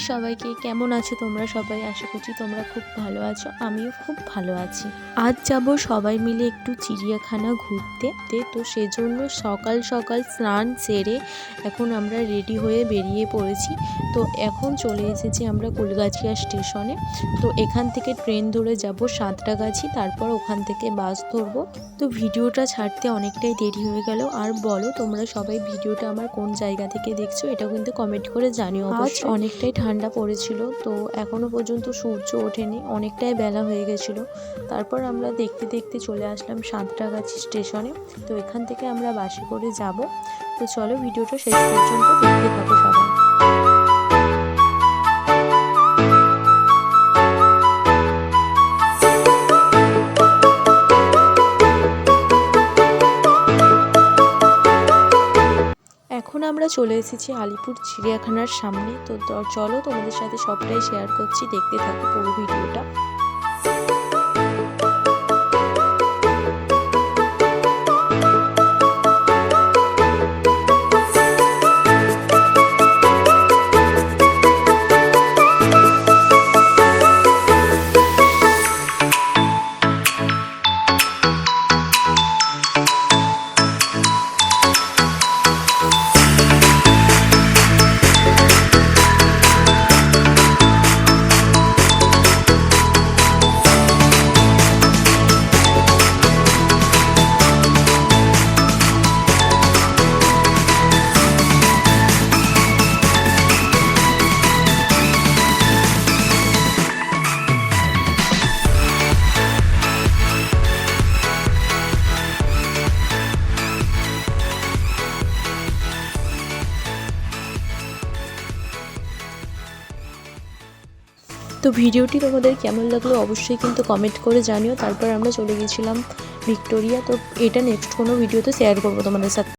সবাইকে, কেমন আছো তোমরা সবাই? আশা করছি তোমরা খুব ভালো আছো, আমিও খুব ভালো আছি। আজ যাব সবাই মিলে একটু চিড়িয়াখানা ঘুরতে। তো সেজন্য সকাল সকাল স্নান সেরে এখন আমরা রেডি হয়ে বেরিয়ে পড়েছি। তো এখন চলে এসেছি আমরা কুলগাছিয়া স্টেশনে। তো এখান থেকে ট্রেন ধরে যাব সাঁতরাগাছি, তারপর ওখান থেকে বাস ধরবো। তো ভিডিওটা ছাড়তে অনেকটাই দেরি হয়ে গেল। আর বলো তোমরা সবাই ভিডিওটা আমার কোন জায়গা থেকে দেখছো, এটাও কিন্তু কমেন্ট করে জানিও। আজ অনেকটাই ঠান্ডা পড়েছিল, তো এখনো পর্যন্ত সূর্য ওঠেনি, অনেকটাই বেলা হয়ে গেছিল। তারপর আমরা দেখতে দেখতে চলে আসলাম সাঁতরাগাছি স্টেশনে। তো এখান থেকে আমরা বাসে করে যাব। তো চলো ভিডিওটা শেষ পর্যন্ত দেখতে থাকো সবাই। এখন আমরা চলে এসেছি আলিপুর চিড়িয়াখানার সামনে। তো চলো তোমাদের সাথে সবটাই শেয়ার করছি, দেখতে থাকো পুরো ভিডিওটা। তো ভিডিওটি তোমাদের কেমন লাগলো অবশ্যই কিন্তু কমেন্ট করে জানিও। তারপর আমরা চলে গেছিলাম ভিক্টোরিয়া। তো এটা নেক্সট কোনো ভিডিওতে শেয়ার করবো তোমাদের সাথে।